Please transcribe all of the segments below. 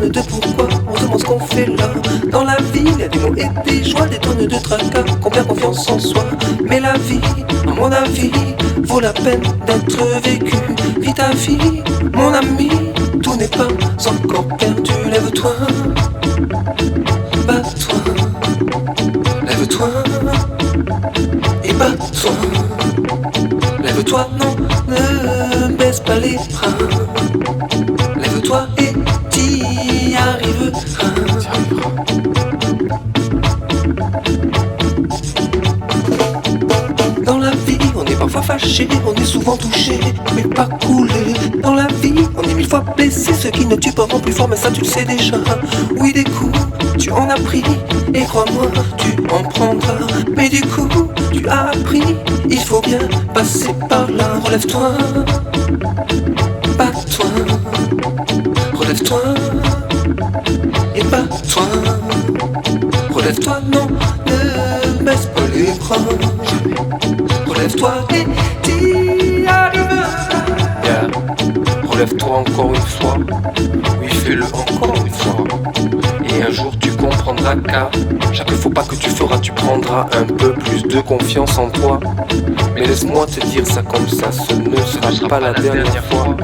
tonnes de pourquoi, on se demande ce qu'on fait là. Dans la vie, il y a des mots et des joies, des tonnes de tracas, qu'on perd confiance en soi. Mais la vie, à mon avis, vaut la peine d'être vécue. Vis ta vie, mon ami, tout n'est pas encore perdu. Lève-toi, bats-toi, lève-toi et bats-toi. Lève-toi, non, ne baisse pas les bras. Lève-toi et t'y arriveras. Dans la vie, on est parfois fâché, on est souvent touché, mais pas coulé. Dans la vie, on est 1000 fois blessé, ce qui ne tue pas rend plus fort, mais ça tu le sais déjà. Oui, des coups, tu en as pris, et crois-moi, tu en prendras. Mais du coup, tu as appris, il faut bien passer par là. Relève-toi, bats-toi, relève-toi et bats-toi. Relève-toi, non, ne baisse pas les bras. Relève-toi et t'y arriveras. Yeah. Relève-toi encore une fois. Oui, fais-le encore une fois. Et un jour tu comprendras qu'à chaque faux pas que tu feras, tu prendras un peu plus de confiance en toi. Mais laisse-moi te dire ça comme ça, ce ne sera pas la dernière fois.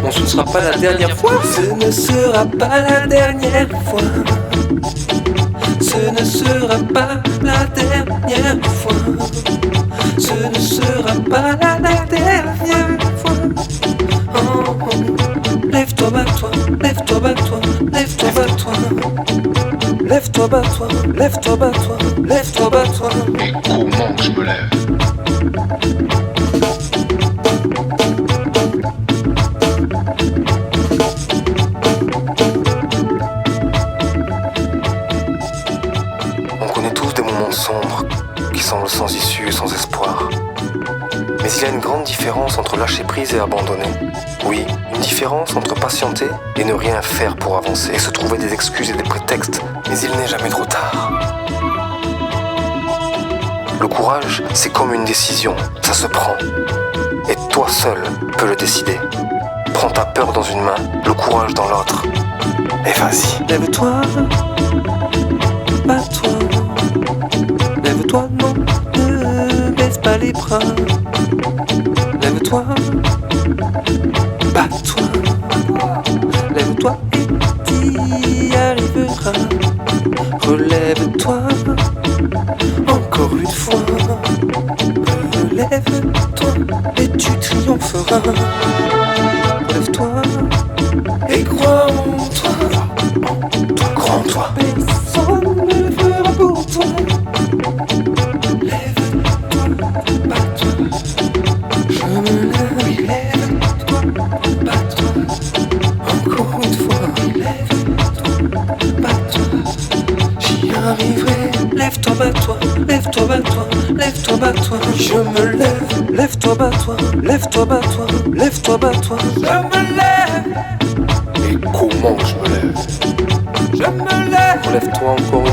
Non, ce ne sera pas la dernière fois. Ce ne sera pas la dernière fois. Ce ne sera pas la dernière fois. Ce ne sera pas la dernière fois. Oh, oh. Lève-toi, bats-toi, lève-toi, bats-toi, lève-toi, bats-toi. Lève-toi, bats-toi, lève-toi, bats-toi, lève-toi, bats-toi. Et comment je me lève? On connaît tous des moments sombres qui semblent sans issue et sans espoir. Mais il y a une grande différence entre lâcher prise et abandonner. Oui, une différence entre patienter et ne rien faire pour avancer et se trouver des excuses et des prétextes. Mais il n'est jamais trop tard. Le courage, c'est comme une décision, ça se prend. Et toi seul peux le décider. Prends ta peur dans une main, le courage dans l'autre. Et vas-y. Lève-toi, bats-toi. Lève-toi, non, ne baisse pas les bras. Lève-toi, bats-toi. Lève-toi et t'y arriveras. Relève-toi, encore une fois. Relève-toi et tu triompheras. Relève-toi et crois en toi. Crois en toi. Personne ne le fera pour toi. Lève-toi, bats-toi. Je me lève, oui, lève-toi, bats-toi. Encore une fois, oui, lève-toi, bats-toi. J'y arriverai. Lève-toi, bats-toi, lève-toi, bats-toi, lève-toi, bats-toi. Je me lève, lève-toi, bats-toi, lève-toi, bats-toi, lève-toi, bats-toi. Je me lève. Et comment je me lève? Je me lève. Relève-toi encore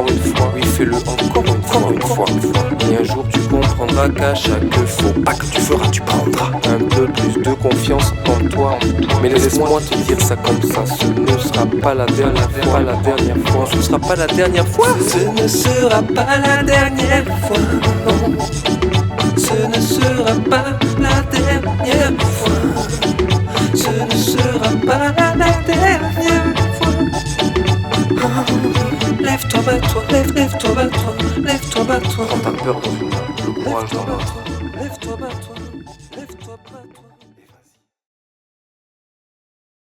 une fois, oui, fais-le encore une fois. Et un jour tu comprendras qu'à chaque faux pas que tu feras, tu prendras un peu plus de confiance en toi. Mais laisse-moi te dire ça comme ça, ce ne sera pas la dernière fois, ce ne sera pas la dernière fois. Ce ne sera pas la dernière fois, non. Ce ne sera pas la dernière fois. Ce ne sera pas la dernière fois. Lève-toi, bats-toi, lève-toi, bats-toi, lève-toi, bats-toi. Prends ta peur dans une main, le courage dans l'autre. Lève-toi, bats-toi.